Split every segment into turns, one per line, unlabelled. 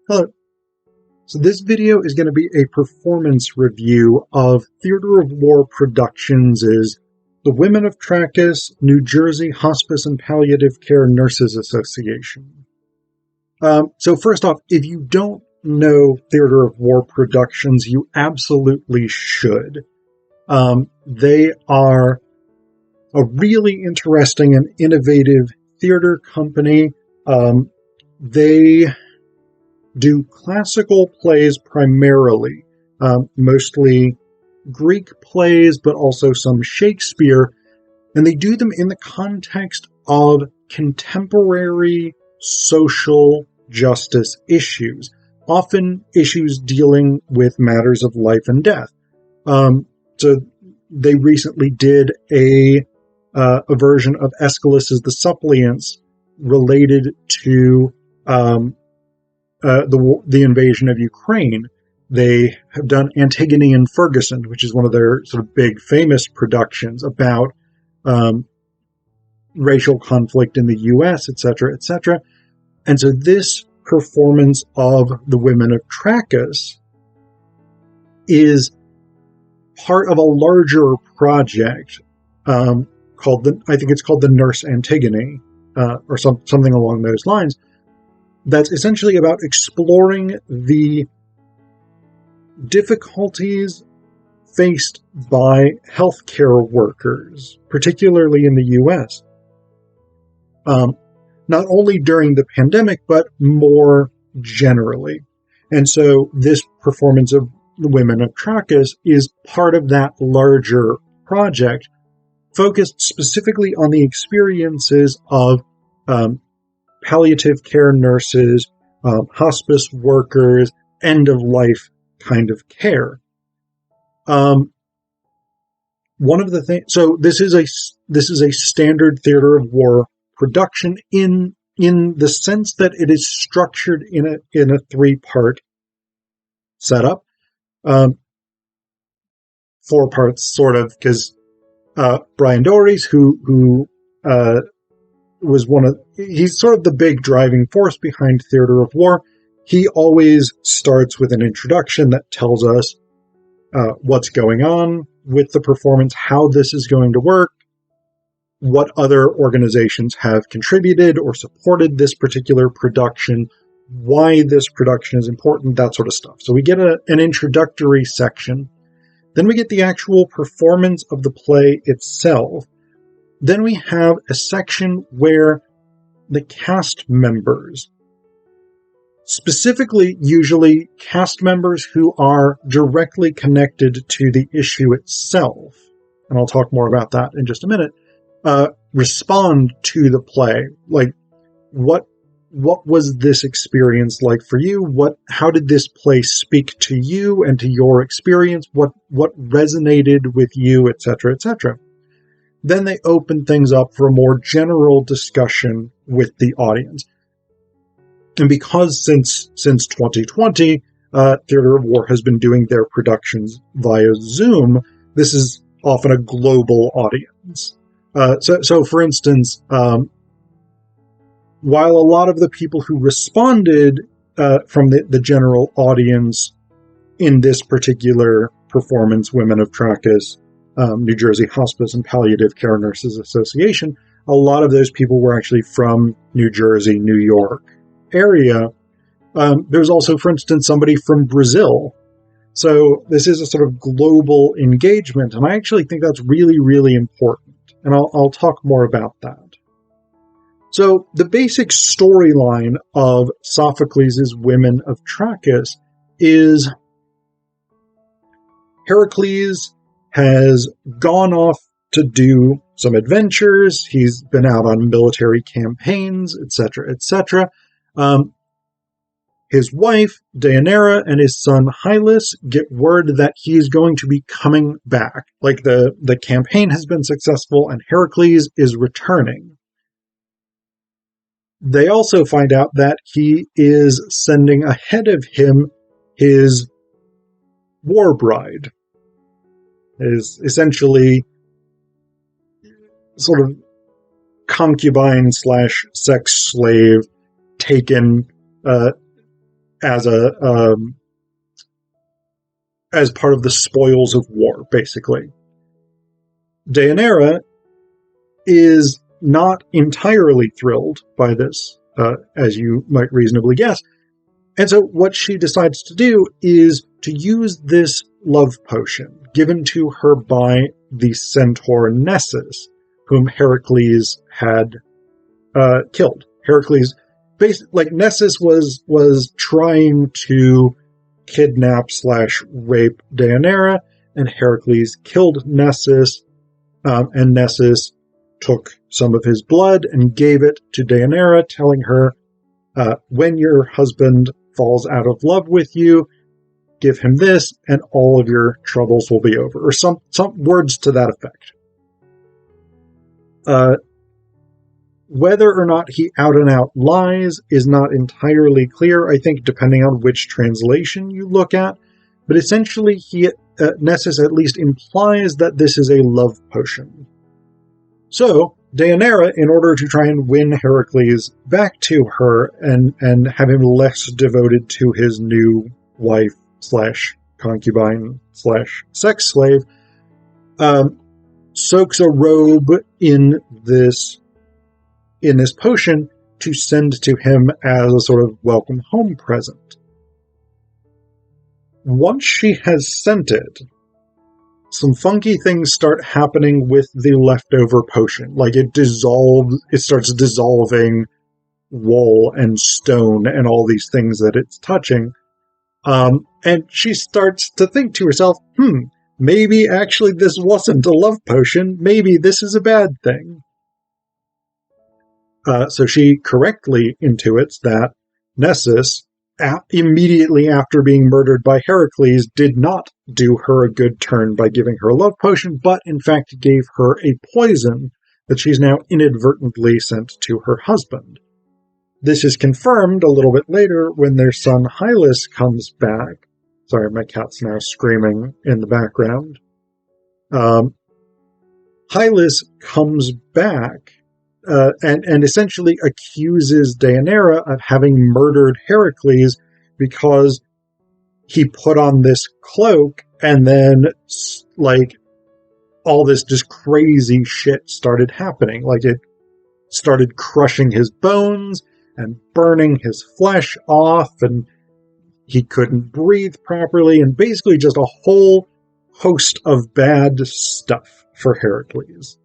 Hello. So this video is going to be a performance review of Theatre of War Productions' The Women of Trachis, New Jersey Hospice and Palliative Care Nurses Association. So first off, if you don't know Theatre of War Productions, you absolutely should. They are a really interesting and innovative theater company. They do classical plays primarily, mostly Greek plays, but also some Shakespeare, and they do them in the context of contemporary social justice issues, often issues dealing with matters of life and death. So they recently did a version of Aeschylus's The Suppliants related to the invasion of Ukraine. They have done Antigone and Ferguson, which is one of their sort of big famous productions about racial conflict in the U.S., etc., etc. And so this performance of The Women of Trachis is part of a larger project called the Nurse Antigone, or something along those lines. That's essentially about exploring the difficulties faced by healthcare workers, particularly in the U.S., not only during the pandemic, but more generally. And so this performance of The Women of Trachis is part of that larger project, focused specifically on the experiences of palliative care nurses, hospice workers, end-of-life kind of care. One of the things, so this is a standard Theatre of War production in the sense that it is structured in a three-part setup, 4 parts sort of, because Brian Doherty's, who he's sort of the big driving force behind Theatre of War. He always starts with an introduction that tells us what's going on with the performance, how this is going to work, what other organizations have contributed or supported this particular production, why this production is important, that sort of stuff. So we get an introductory section. Then we get the actual performance of the play itself. Then we have a section where the cast members, specifically usually cast members who are directly connected to the issue itself, and I'll talk more about that in just a minute, respond to the play. Like, what was this experience like for you? How did this play speak to you and to your experience? What resonated with you, etc., etc.? Then they open things up for a more general discussion with the audience. And because since 2020, Theatre of War has been doing their productions via Zoom, this is often a global audience. So for instance, while a lot of the people who responded from the general audience in this particular performance, Women of Trachis, New Jersey Hospice and Palliative Care Nurses Association, a lot of those people were actually from New Jersey, New York area. There's also, for instance, somebody from Brazil. So this is a sort of global engagement, and I actually think that's really, really important. And I'll talk more about that. So the basic storyline of Sophocles' Women of Trachis is Heracles has gone off to do some adventures. He's been out on military campaigns, etc., etc. His wife, Daenerys, and his son, Hylas, get word that he's going to be coming back. Like, the campaign has been successful, and Heracles is returning. They also find out that he is sending ahead of him his war bride, is essentially sort of concubine / sex slave taken as as part of the spoils of war, basically. Daenerys is not entirely thrilled by this, as you might reasonably guess. And so what she decides to do is to use this love potion given to her by the centaur Nessus, whom Heracles had killed. Heracles, like Nessus was trying to kidnap / rape Daenerys, and Heracles killed Nessus, and Nessus took some of his blood and gave it to Daenerys, telling her, when your husband falls out of love with you, give him this, and all of your troubles will be over. Or some words to that effect. Whether or not he out and out lies is not entirely clear, I think, depending on which translation you look at. But essentially, Nessus at least implies that this is a love potion. So, Daenerys, in order to try and win Heracles back to her and have him less devoted to his new wife / concubine / sex slave, soaks a robe in this potion to send to him as a sort of welcome home present. Once she has sent it, some funky things start happening with the leftover potion. Like it starts dissolving wool and stone and all these things that it's touching. And she starts to think to herself, maybe actually this wasn't a love potion. Maybe this is a bad thing. So she correctly intuits that Nessus, immediately after being murdered by Heracles, did not do her a good turn by giving her a love potion, but in fact gave her a poison that she's now inadvertently sent to her husband. This is confirmed a little bit later when their son Hylas comes back. Sorry, my cat's now screaming in the background. Hylas comes back and essentially accuses Daenerys of having murdered Heracles because he put on this cloak and then, like, all this just crazy shit started happening. Like, it started crushing his bones and burning his flesh off, and he couldn't breathe properly, and basically just a whole host of bad stuff for Heracles.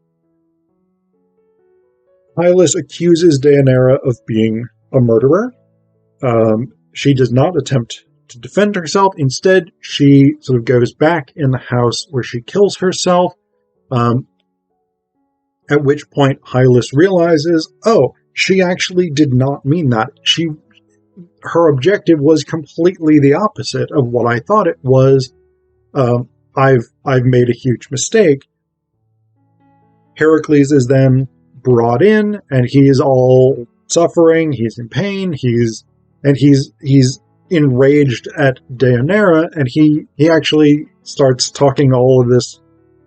Hylas accuses Daenerys of being a murderer. She does not attempt to defend herself. Instead, she sort of goes back in the house where she kills herself, at which point Hylas realizes, she actually did not mean that. Her objective was completely the opposite of what I thought it was. I've made a huge mistake. Heracles is then brought in, and he's all suffering. He's in pain. He's enraged at Daenerys, and he actually starts talking all of this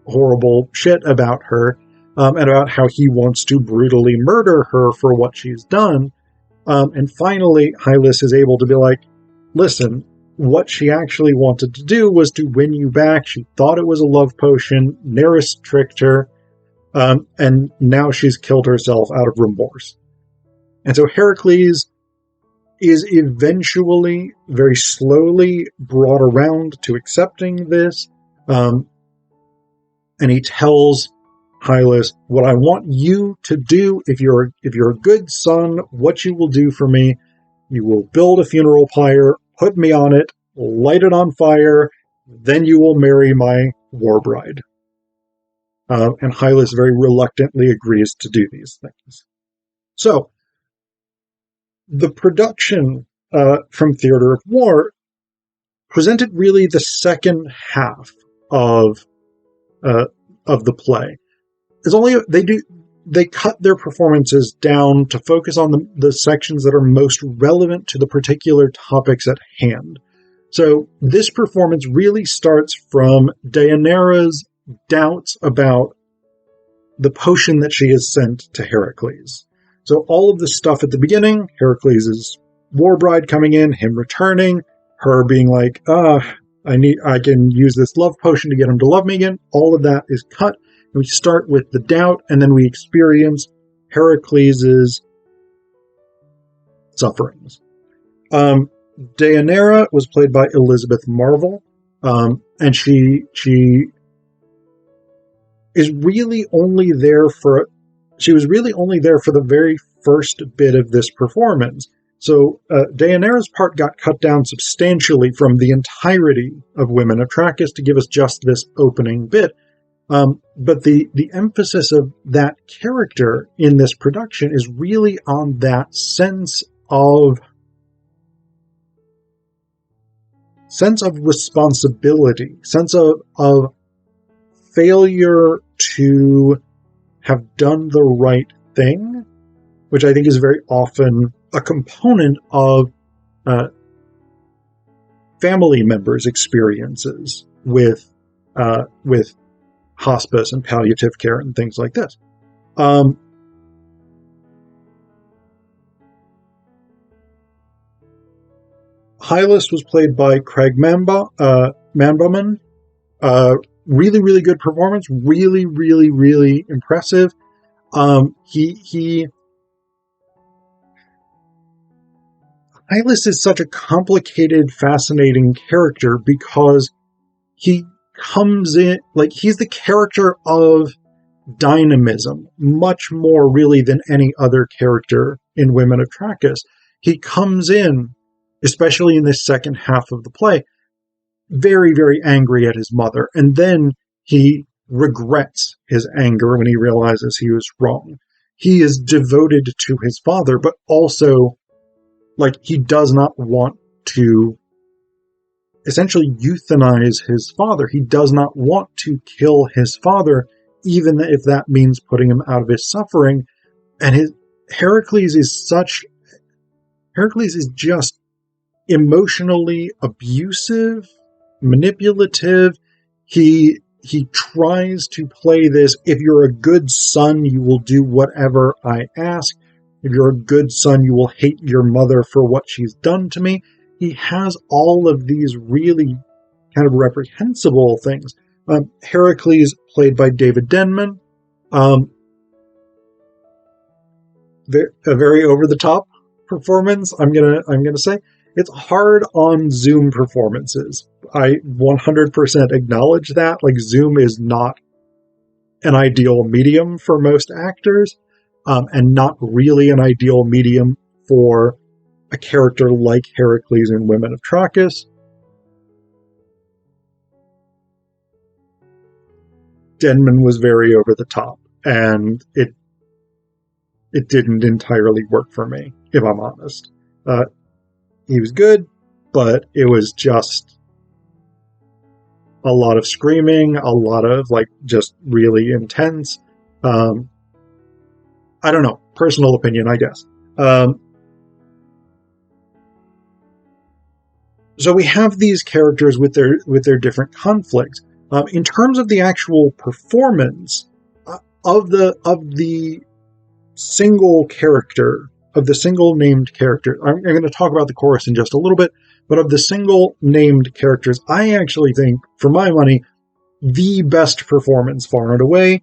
horrible shit about her, and about how he wants to brutally murder her for what she's done. And finally, Hylas is able to be like, listen, what she actually wanted to do was to win you back. She thought it was a love potion. Daenerys tricked her. And now she's killed herself out of remorse. And so Heracles is eventually, very slowly, brought around to accepting this. And he tells Hylas, what I want you to do, if you're a good son, what you will do for me, you will build a funeral pyre, put me on it, light it on fire, then you will marry my war bride. And Hylas very reluctantly agrees to do these things. So, the production from Theatre of War presented really the second half of the play. They cut their performances down to focus on the sections that are most relevant to the particular topics at hand. So this performance really starts from Daenerys' doubts about the potion that she has sent to Heracles. So all of the stuff at the beginning, Heracles is War Bride coming in, him returning, her being like, I can use this love potion to get him to love me again. All of that is cut. And we start with the doubt, and then we experience Heracles' sufferings. Daenerys was played by Elizabeth Marvel, and she is really only there for the very first bit of this performance. So Daenerys' part got cut down substantially from the entirety of Women of Trachis to give us just this opening bit. But the emphasis of that character in this production is really on that sense of responsibility, sense of failure to have done the right thing, which I think is very often a component of family members' experiences with hospice and palliative care and things like this. Hylas was played by Craig Mambaman. Really, really good performance. Really, really, really impressive. Hylas is such a complicated, fascinating character because he comes in, like, he's the character of dynamism, much more really than any other character in Women of Trachis. He comes in, especially in the second half of the play, very, very angry at his mother, and then he regrets his anger when he realizes he was wrong. He is devoted to his father, but also, like, he does not want to essentially euthanize his father. He does not want to kill his father, even if that means putting him out of his suffering. And Heracles is just emotionally abusive, manipulative. He tries to play this, if you're a good son, you will do whatever I ask. If you're a good son, you will hate your mother for what she's done to me. He has all of these really kind of reprehensible things. Heracles, played by David Denman, a very over-the-top performance. I'm gonna say it's hard on Zoom performances. I 100% acknowledge that. Like, Zoom is not an ideal medium for most actors, and not really an ideal medium for a character like Heracles in Women of Trachis. Denman was very over the top, and it didn't entirely work for me, if I'm honest. He was good, but it was just a lot of screaming, a lot of, like, just really intense. I don't know, personal opinion, I guess. So we have these characters with their different conflicts. In terms of the actual performance of the single character, of the single named character, I'm going to talk about the chorus in just a little bit, but of the single named characters, I actually think, for my money, the best performance far and away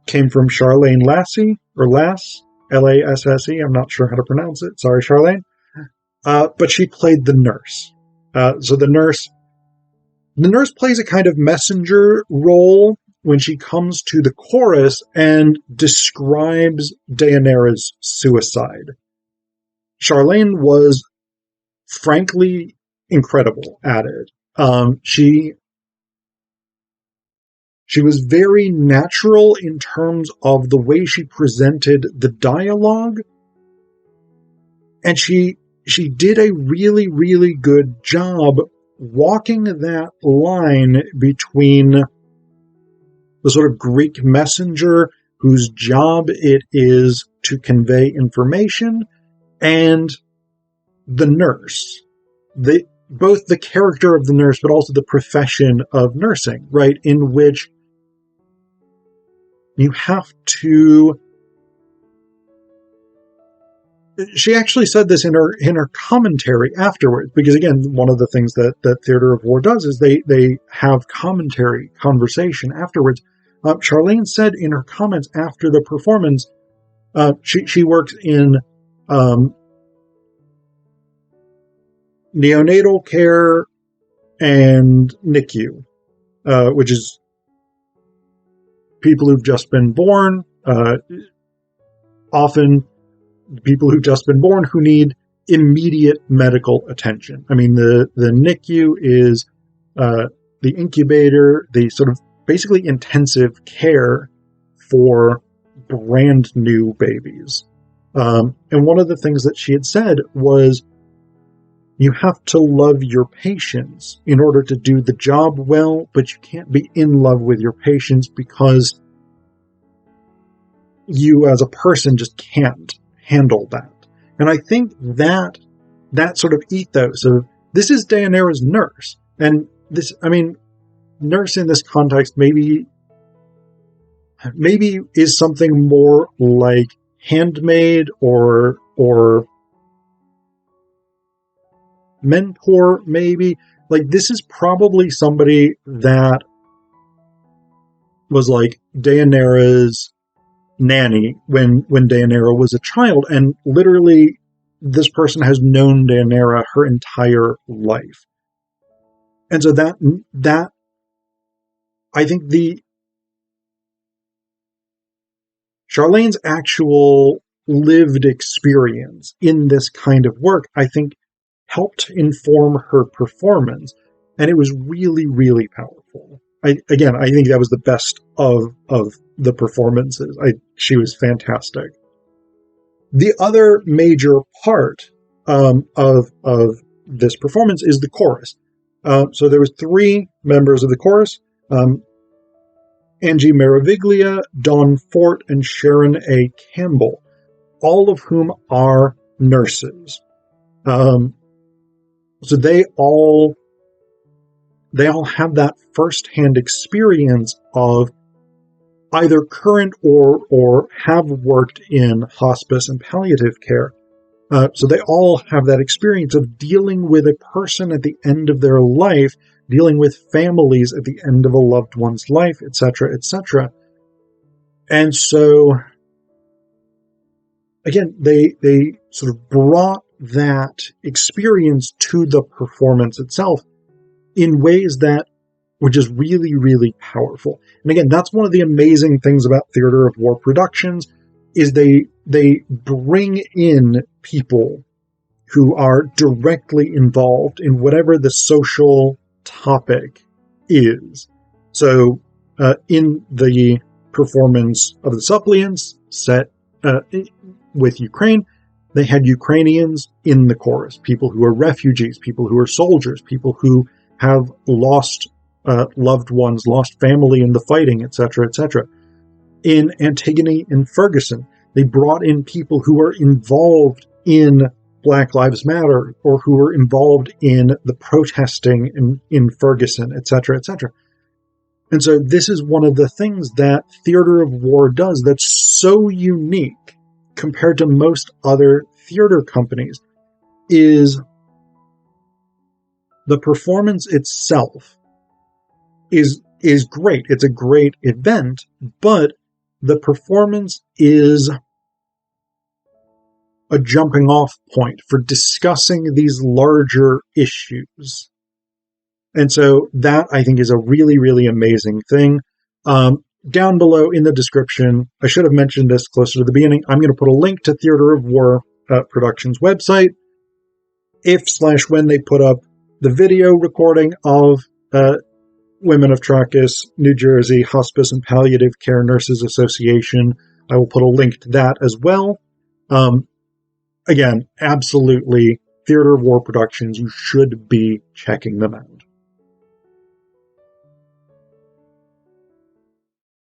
came from Charlene Lassie, or Lass, Lasse, I'm not sure how to pronounce it, sorry Charlene, but she played the nurse. So the nurse plays a kind of messenger role when she comes to the chorus and describes Daenerys' suicide. Charlene was frankly incredible at it. She was very natural in terms of the way she presented the dialogue, and she did a really, really good job walking that line between the sort of Greek messenger whose job it is to convey information and the nurse. Both the character of the nurse, but also the profession of nursing, right? In which you have to she actually said this in her commentary afterwards, because again, one of the things that Theater of War does is they have commentary conversation afterwards. Charlene said in her comments after the performance, she works in neonatal care and NICU, which is people who've just been born, often people who've just been born who need immediate medical attention. I mean, the NICU is the incubator, the sort of basically intensive care for brand new babies. And one of the things that she had said was, you have to love your patients in order to do the job well, but you can't be in love with your patients because you as a person just can't handle that. And I think that sort of ethos of, this is Daenerys' nurse. And this, I mean, nurse in this context maybe is something more like handmaid or mentor, maybe. Like, this is probably somebody that was like Daenerys' nanny when Daenerys was a child, and literally this person has known Daenerys her entire life. And so that I think Charlene's actual lived experience in this kind of work, I think, helped inform her performance, and it was really, really powerful. I think that was the best of the performances. She was fantastic. The other major part of this performance is the chorus. So there was 3 members of the chorus: Angie Meraviglia, Dawn Fort, and Sharon A. Campbell, all of whom are nurses. So they all have that firsthand experience of either current or have worked in hospice and palliative care. So they all have that experience of dealing with a person at the end of their life, dealing with families at the end of a loved one's life, etc., etc. And so, again, they sort of brought that experience to the performance itself in ways that were just really, really powerful. And again, that's one of the amazing things about Theater of War productions, is they bring in people who are directly involved in whatever the social topic is. So in the performance of the Suppliants set with Ukraine, they had Ukrainians in the chorus, people who are refugees, people who are soldiers, people who have lost loved ones, lost family in the fighting, etc., etc. In Antigone and Ferguson, they brought in people who were involved in Black Lives Matter or who were involved in the protesting in Ferguson, etc., etc. And so this is one of the things that Theater of War does that's so unique compared to most other theater companies, is the performance itself is great. It's a great event, but the performance is a jumping off point for discussing these larger issues. And so that, I think, is a really, really amazing thing. Down below in the description, I should have mentioned this closer to the beginning, I'm going to put a link to Theater of War Productions website. If/when they put up the video recording of Women of Trachis, New Jersey Hospice and Palliative Care Nurses Association, I will put a link to that as well. Again, absolutely, Theater of War Productions, you should be checking them out.